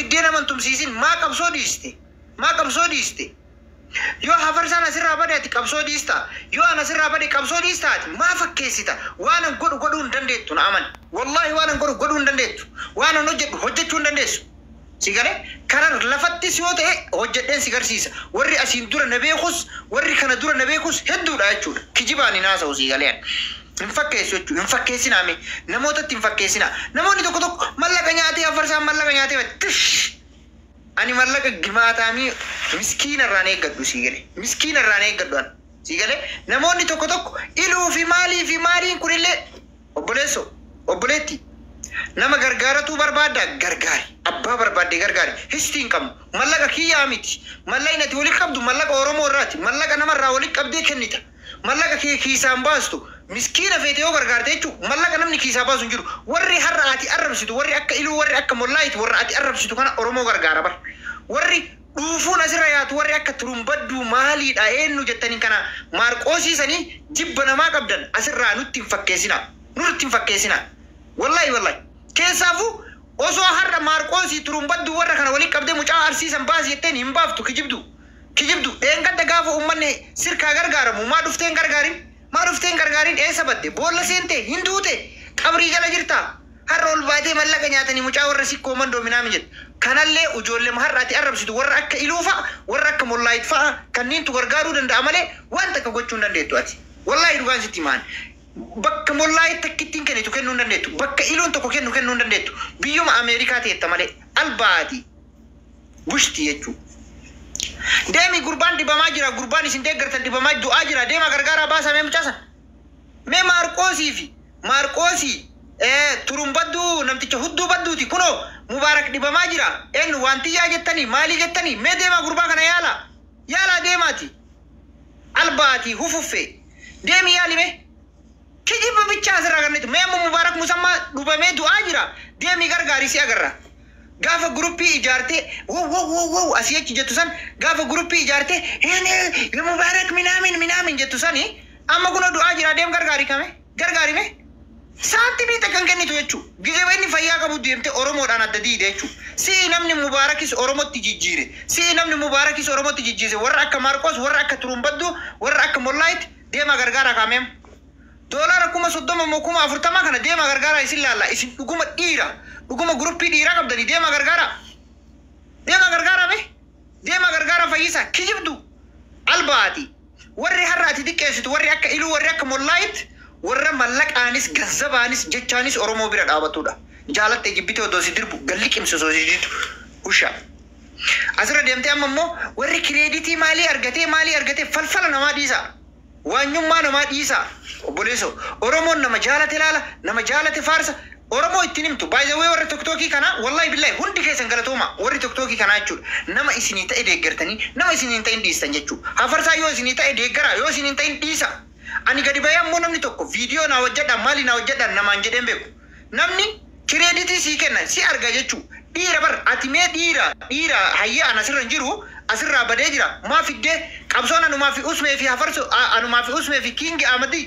fiddeen amantumsiisin maa qabsoo dhiiste yoo hafarsan asirraa bade ati qabsoo dhiista yoo an asirraa bade qabsoo dhiista ati maa fakkeessita waan an godhu hin dandeettu na aman wallahi waan an godhu hin dandeettu waan an hojjechuu hin dandeessu sigale karar lafattis yoo ta'e hojjedheen si garsiisa warri asiin dura na beekus warri kana dura na beekus hedduudha jechuudha kijibaan inaasa'u sigaleen hin fakkeessinaa me namootatti hin fakkeessinaa namoonni tokko mallaqa nyaatee hafarsaan mallaqa nyaatee tish ani mallaqa gimaataami miskiina irraan eeggadhu sigale namoonni tokko iluu fi maaliin kunillee obboleetti nama gargaaratu barbaada gargaari abbaa barbaadde gargaari histiin qabu mallaqa kiyyaa miti mallaqni ati walitti qabdu mallaqa Oromoo irraati mallaqa namarraa walitti qabdee kennita mallaqa kee kiisaan baastu miskiina feete yoo gargaarte jechuun mallaqa namni kiisaa baasu hin jiru warri har'a ati arrabsitu warri akka iluu warri akka mollaayitu warri ati arrabsitu kana Oromoo gargaara bar warri dhuufuun asirra yaatu warri akka turumbadduu maaliidha eenyu jettanii kana maarqoosiisanii jibba namaa qabdan asirraa nutti hin fakkeessinaa wallahi keessaafu osoo har'a maarqoosii turumbadduu warra kana walitti qabdee mucaa arsiisan baasi jetteen hin baaftu kijibdu dheengadda gaafa uummanni sirkaa gargaaramu maa dhufteen gargaarin eessa badde boolla seente hin duute qabrii jala jirta har'a ol baatee mallaqa nyaatanii mucaa warra sikkoo mandoo minaami jedhu kanallee ijoollee har'a ati arrabsitu warra akka iluu fa'a warra akka mollaayit fa'a kanniintu gargaaruu danda'a malee waan takka gochuu hin dandeettu ati wallahi dhugaan sitti maan bakka mollaayit takkittiin kennitu kennuu hin dandeettu bakka iluun tokko kennuu hin dandeettu biyyuma Ameerikaa teetta malee albaati bushti jechuudha. Deemi gurbaan dibamaa jira gurbaan isin deeggartan dibamaa du'aa jira deema gargaaraa baasaa mee mucaasa mee maarqoosii turumbadduu namticha hudduu badduuti kunoo mubaarak dibamaa jira eenyu waantiyyaa jettanii maalii jettanii mee deemaa gurbaa kana yaalaa deemaati albaati hufuffee deemi yaali mee kijiba bichaa asirraa ganneetu mee ammoo mubaarak musammaa dhubamee du'aa jira deemi gargaarii si agarra gaafa gruppii ijaartee wow asii achi jettu san gaafa gruppii ijaartee mubaarak minaamin jettu sani amma kunoo du'aa jira deem gargaari mee saatti biita kan kennitu jechuu gizee inni fayyaa qabu deemte Oromoodhaan adda diide jechuu si namni mubaarakis Oromotti jijjiire warra akka Maarqos warra akka Turumbaddu warra akka Mollaayit deema gargaara kaameem $30 40 kana deema gargaara isin laalla isin dhuguma gruppii dhiiraa qabdanii deema gargaara fayyisa kijibdu albaati warri har'aati diqqeessitu warri akka iluu warri akka Mollaayit warra mallaqaanis gazzabaanis jechaanis Oromoo bira dhaabatudha jaalatte jibbite odoo si dirbu galli qimsisoo si ditu usha asirra deemtee amma immoo warri kireeditii maalii argatee falfala namaa dhiisa waanyummaa namaa dhiisa obboleesso Oromoon nama jaalate laala nama jaalate faarsa Oromoo ittiin himtu baay'ee warri TikTokii kana wallahi billahi hundi keessan galatooma warri TikTokii kana jechuudha nama isinii ta'e deeggartanii nama isinii ta'in dhiistan jechuudha hafarsaa yoo isinii ta'e deeggara yoo isinii ta'in dhiisa ani gadi bayaan moo namni tokko viidiyoo na hojjedhan maali na hojjedhan namaan jedheen beeku namni kireeditii sii kenna si arga jechuudha dhiira bar ati mee dhiira hayyaa ana sirra jiru asirraa badee jira maa fiddee qabsoon anumaa fi usmee fi hafarso anumaa fi usmee fi King Ahmadi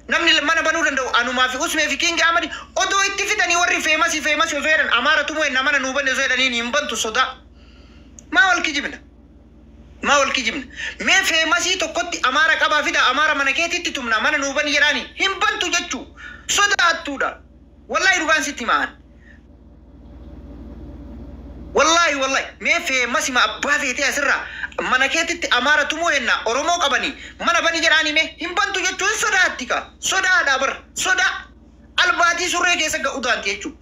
namni mana banuu danda'u anumaa fi usmee fi King Ahmadi odoo itti fidanii warri feemasii feedan amaara tumoo inni mana nuu banne jedhanii hin bantu sodaa maa wal kijibna mee feemasii tokkotti amaara qabaa fida amaara mana keetitti tumna mana nuu banne jedhanii hin bantu jechuu sodaattuudha wallahi dhugaan sitti maan wallahi mee feemasi ma abbaa feetee asirraa mana keetitti amaara tumoo enna Oromoo qabanii mana bani jedhanii mee hin bantu jechuun sodaadha bar sodaa albaatii surree keessa ga'uudhaanti jechuu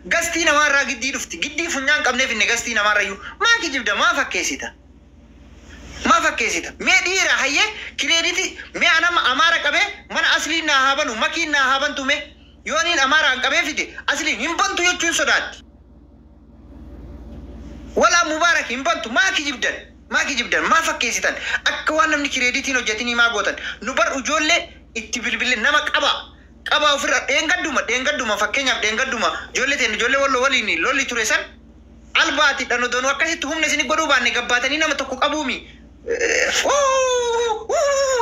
gastii namaarraa giddii dhufti giddii funyaan qabneef inni gastii namaarrayyuu maa kijibda maa fakkeessita mee dhiira hayyee kireediti mee anama amaara qabee mana asliin naa haa banu makiin naa haa bantu mee yooniin amaaraan qabee fide asliin hin bantu jechuun sodaatti wala mubaarak hin bantu maa kijibdan maa fakkeessitan akka waan namni kireeditiin hojjetinii maa gootan nu bar ijoollee itti bilbille nama qabaa ofirra dheengadduma fakkeenyaaf dheengadduma ijoollee walloo waliin lolli ture san albaati dhanodonu akkasitti humna isin godhuu baanne gabbaatanii nama tokko qabuumi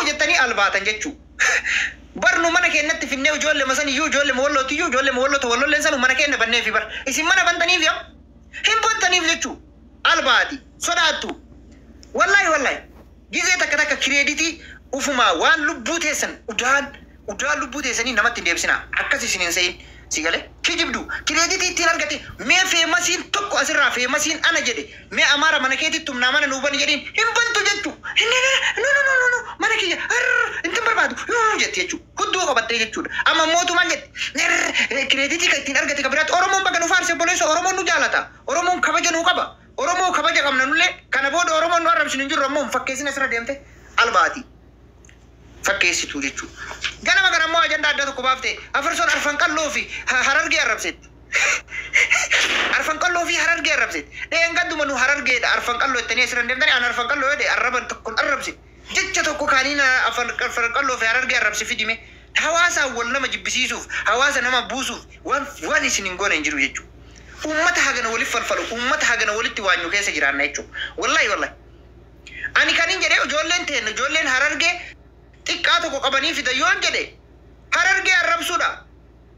jettanii albaatan jechuu barnu mana keenyatti finnee ijoollee masan iyyuu ijoollee wallootiyyuu ijoollee wallota wallolleen sanu mana keenya banneefi bar isin mana bantaniif yaa hin bontaniif jechuu albaati sodaattu wallahi gizee takka kireeditii ufuma waan lubbuu teessan udaan lubbuu teessanii namatti deebisina akkas isiniin se'in sigale kijibdu kireeditii ittiin argate mee feemasiin tokko asirraa feemasiin ana jedhe mee amaara mana keetti tumnaa mana nuuban jedhin hin bantu jechuu no mana kiyya intin barbaadu jetti jechuu hudduu qabattee jechuudha amma mootummaan jedhe kireeditii kan ittiin argate kabiraatti oromoon bakka nu faarse boleessa oromoon nu jaalata oromoon kabaja nu qaba oromoo kabaja qabna nullee kana booda oromoon nu arrabsinu hin jirru ammoo fakkeessina asirra deemte albaati fakkeessituu jechuudha. Ganama kana ammoo ajandaa adda tokko baafte afarsoon arfan qalloo fi harargee arrabsetti. Arfan qalloo fi harargee arrabsetti. Dheengadduma nu harargeedha arfan qalloo ittanii asirra deemtanii an arfan qalloo jedhe arraban tokkoon arrabse. Jecha tokko kaaniin arfan qalloo fi harargee arrabse fidime. Hawaasa wal nama jibbisiisuuf hawaasa nama buusuuf waan isin hin goone hin jiru jechuudha. Uummata hagana waliif falfalu uummata hagana walitti waanyu keessa jiraanna jechuudha. Wallahi. Ani kanin jedhee ijoolleen harargee xiqqaa tokko qabanii fidan yoon jedhe harargee arrabsuudha.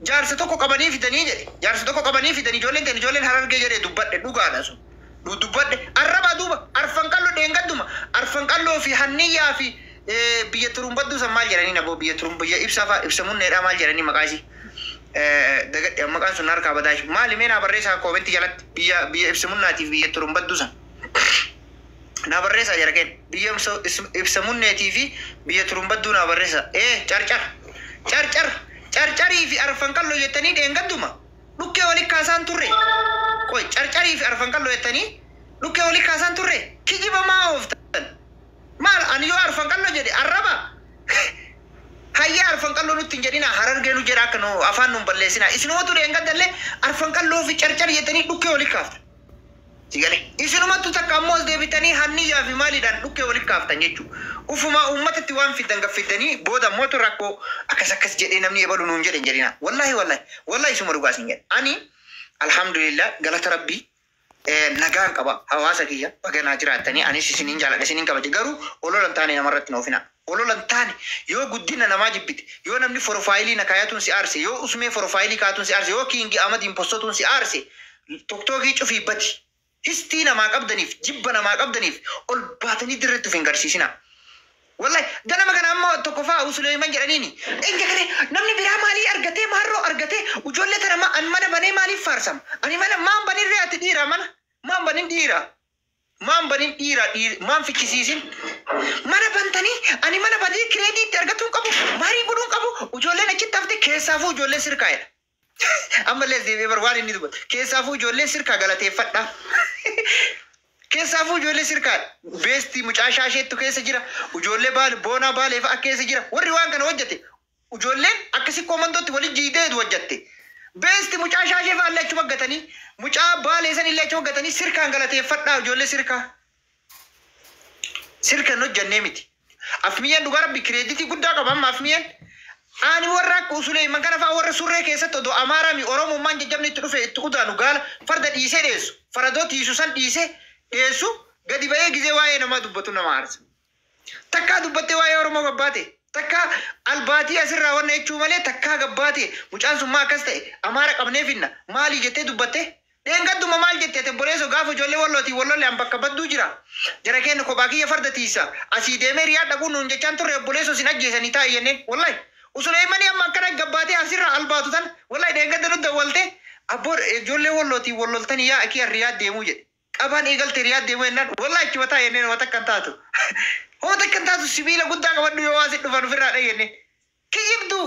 Jaarsa tokko qabanii fidanii jedhe jaarsa tokko qabanii fidan ijoolleen harargee jedhe dubbadhe dhugaadha sun. Dubbadhe arraba duuba arfan qalloo dheengadduma arfan qalloo fi hanniyyaa fi biyya turumbaddu san maal jedhanii naboo biyya biyya ibsamunneedha maal jedhanii maqaa isii. Dagadhe maqaan sun harkaa badaashi maali meenaa barreessaa koomentii jalatti biyya ibsamunnaatiif biyya turumbaddu san. Na barreessa jara kenn biyya ibsamunneetii fi biyya turumbaddu na barreessa carcarii fi arfan qalloo jettanii dheengadduma dhukkee walii kaasaan turre qoy carcarii fi arfan qalloo jettanii dhukkee walii kaasaan turre kijiba maa ooftan maal ani yoo arfan qalloo jedhe arraba hayya arfan qalloo nutti hin jedhina harargee nu jedha akka nu afaan nun balleessina isinumatu dheengaddallee arfan qalloo fi carcarii jettanii dhukkee walii kaaftan. Sigale isinumatu takka ammoo deebitanii hanniyyaa fi maaliidhaan dhukkee walitti kaaftan jechuudha. Ufuma uummatatti waan fiddan gaffidanii booda mootu rakkoo akkas jedhee namni ebalu nuun jedhen jedhina. Wallahi isuma dhugaa isin jedhe. Ani alhamdulillah galata rabbii nagaan qaba hawaasa kiyya baganaa jiraattanii anis isiniin jaaladha isiniin kabaje garuu ololan taane namarratti noofina. Ololan taane yoo guddina namaa jibbite yoo namni forofaayilii na kaayatuun si aarse yoo usmee forofaayilii kaayatuun si aarse yoo kiingi amadiin postotuun si aarse tokkookii cufii bati. Histii namaa qabdaniif jibba namaa qabdaniif ol baatanii dirreetti of hin garsiisina. Wallahi ganama kana ammoo tokko fa'aa Suleeman jedhaniini. Enga kare namni biraa maalii argatee maarroo argatee ijoollee tana an mana banee maaliif faarsam? Ani mana maan banin re'aati dhiira mana maan banin dhiira. Maan fikkisiisin. Mana bantanii ani mana badii kireediitti argatuun qabu maarii godhuun qabu ijoolleen achitti hafte keessaafuu ijoollee sirkaa'edha. Amma lees barwaan inni dubbata keessaafuu ijoollee sirkaa galateeffadha. Keessaafuu ijoollee sirkaa beestii mucaa shaasheettu keessa jira ijoollee boonaa baalee fa'a keessa jira warri waan kana hojjete ijoolleen akkasii koomandootti waliin jiidee hojjette beestii mucaa shaashee fa'a illee achuma gatanii mucaa baalee san illee achuma gatanii sirkaan galateeffadha ijoollee sirkaan hojjannee miti afmiyyaan dhugaa rabbi kireeditii guddaa qaba amma afmiyyaan. Ani warra Suleeman kana fa'aa warra surree keessatti odoo Amaarami Oromummaan jajjabni itti dhufe itti utaanu gaala farda dhiisee dheessu faradoo tiisu san dhiisee dheessu gadi ba'ee gizee waa'ee namaa dubbatu nama aarsa. Takkaa dubbattee waa'ee Oromoo gabbaate takkaa albaatii asirraa wanna jechuu malee takkaa gabbaate mucaan sun maa akkas ta'e Amaara qabnee finna maalii jettee dubbatte dheengadduma maal jettee tebboleessoo gaafa ijoollee walloolee an bakka badduu jira jara kenna kophaa kiyya farda tiisa asii deemee riyaa dhaquun nuun jechaan turre obboleessoo sin ajjeesanii taa'e jenneen wallahi. Suleemanii amma akkana gabbaatee asirraa albaatu tan wallahi dheengadda nu dawwalte abboon ijoollee walloltanii yaa akii riyaa deemuu jedhe qabaan eegalte riyaa deemuu jennaan wallahi achi mataa jenneen wata akkan taatu wata akkan taatu sibiila guddaa qabadhu yoo waasi dhufan ofirraa dhagenne kijibdu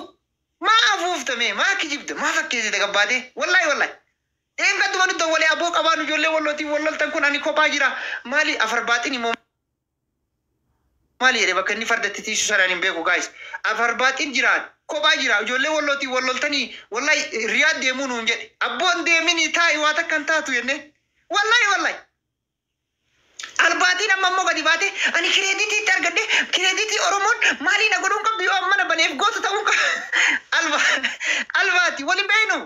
maa afuuftame maa kijibdu maa fakkeessite gabbaatee wallahi dheengadduma nu dawwalee abboo qabaan ijoollee walloltan kun ani kophaa jira maali afarbaaxin immoo maali jedhe bakka inni fardatti tiisu sanaan hin beeku gaayis afarbaaxin jiraan kophaa jira ijoollee walloltanii wallahi riyaa deemuu nuun jedhe abboon deemini taa'i waa takkan taatu jenne wallahi albaatiin amma ammoo gadi baate ani kireeditii argadde kireeditii Oromoon maalii na godhuun qabdu yoo amma na baneef gootu ta'uun albaati waliin beeynu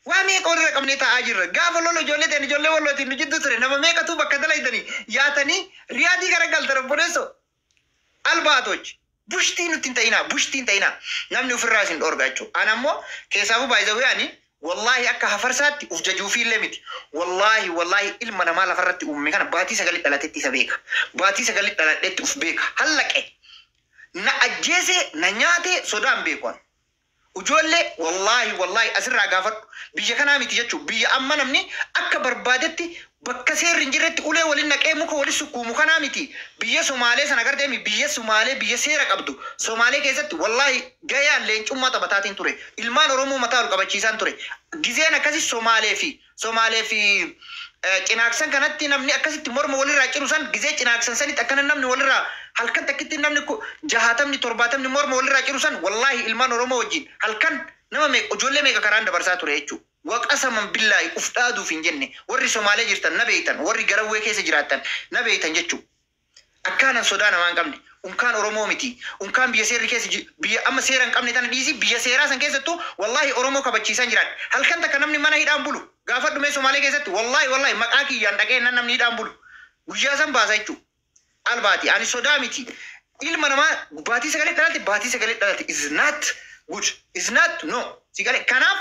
waa meeqa walirra qabnee taa'aa jirra gaafa lolo ijoollee wallootiin nu jiddu ture nama meeqatu bakka dalaydanii yaatanii riyaadii garagalta robboneessoo albaatoch bushtiin nutti hin ta'inaa namni ofirraa isin dhorga jechuudha. Ani ammoo keessaafuu baay'isawee ani والله أكا هفرسات وفججو في الليمت والله إلما نما لفرت أمي كان باتي سقلت لاتتي سبيك باتي سقلت لاتتي أفبيك هلك إيه نأجيسي ننياتي صدام بيكون وجولي والله أسرع قافت بيجي كنا متجتشو بيجي أما نمني أكبر بادتي بكسير رنجرت أولي ولنك إيه مكو ولي سكو مكنا متي بيجي سومالي سنقر ديمي بيجي سومالي بيجي سيرك أبدو سومالي كيست والله جايا لينش أمة تبتاتين توري إلمان رومو متاول قبتشيسان توري جزينا كسي سومالي في cinaqsan kanatti namni akkasitti morma walirraa cirusan gizee cinaqsan sanitti akkana namni walirraa halkan takkitti namni jahatamni torbaatamni morma walirraa cirusan wallahi ilmaan oromoo wajjin halkan nama ijoollee meeqa karaan dabarsaa ture jechuudha. Waqasaman billaahi uf dhaaduuf hin jenne warri Somaalee jirtan na beeytan warri garawwee keessa jiraatan na beeytan jechuudha. Akkaanan sodaa namaan qabne unkaan oromoo miti unkaan biyya seerri keessa biyya amma seera hin qabne tana dhiisi biyya seeraa san keessattuu wallahi oromoo kabachiisan jiran halkan takka namni mana hidhaan bulu gaafa dhume Somaalee keessatti wallahi maqaa kiyyaan dhaqee namni hidhaan bulu guyyaa san baasa jechuudha. Albaati ani sodaa miti ilma namaa baatii sagalee dhalate is not good is not no sagalee kanaaf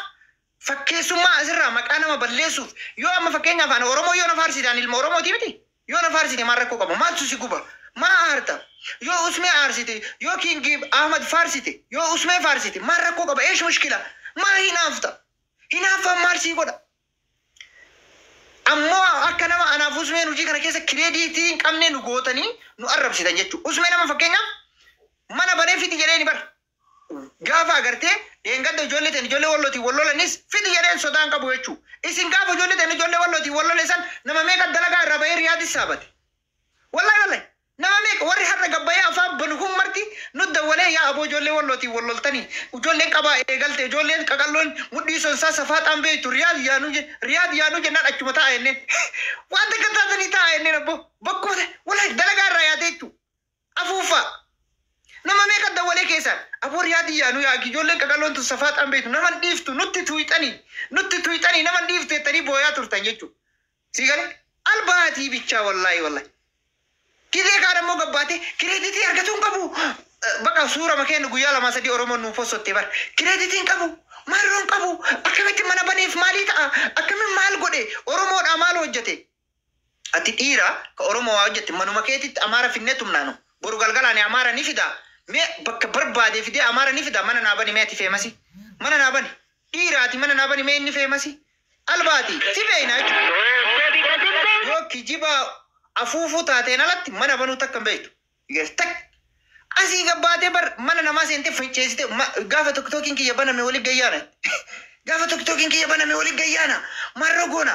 fakkeessummaa asirraa maqaa nama balleessuuf yoo amma fakkeenyaaf ana oromoo yoo na faarsitaan ilma oromooti miti yoo na faarsite maal rakkoo qaba maaltu si guba maa aarta yoo usmee aarsite yoo kingi ahmad faarsite yoo usmee faarsite maal rakkoo qaba eesh mushkila maa hinaafaan maal sii godha ammoo akka nama anaaf usmeen hojii kana keessa kireediitii hin qabne nu gootanii nu arrabsitan jechuudha. Usmee nama fakkeenyaaf mana banee fiti jedhee ni bara. Gaafa agartee deengadda ijoollee ta'an ijoollee wallootii wallolanis fiti jedheen sodaan qabu jechuudha. Isin gaafa ijoollee ta'an ijoollee wallootii wallole san nama meeqa dalagaa irraa bahee riyaadis saabate. Wallahi nama meeqa warri har'a gabbayee afaan banuun marti nu dawwalee yaa aboo ijoollee wallootii walloltanii ijoolleen qabaa eegalte ijoolleen qaqalloon mudhii sonsaa safaaxaan beektu riyaad yaanuu jennaan achuma ta'a jenneen waan takka taatanii ta'a jenneen abbo bakkuma wallahi dalagaa irraa yaate jechuudha. Afuuffaa nama meeqa dawwalee keessaan aboo riyaad yaanuu yaa ijoolleen qaqalloon tu safaaxaan beektu nama dhiiftu nutti tuuxanii nama dhiiftu jettanii booyaa turtan jechuudha. Siigalee albaatii bichaa wallahi. Kidee kaadha immoo gabbaate kireeditii argatuun qabu bakka suura makeen guyyaa lama sadii oromoon nuuf osottee bara kireeditiin qabu maaliroon qabu akkamitti mana baneef maalii ta'a akkamitti maal godhe oromoodhaa maal hojjete ati dhiira ka oromoo waa hojjete manuma keetitti amaara finnee tumnaanu boru galgalaan amaara ni fida mee bakka barbaade fidee amaara ni fida mana naabani mee ati feemasi mana naabani dhiiraati mana naabani mee inni feemasi albaati si beeyna yoo kijiba afuufu taateen alatti mana banuu takka beektu tak asii gabbaatee bar mana namaa seentee finceessite gaafa tokkokiin kiyya baname waliin gayyaana marra goona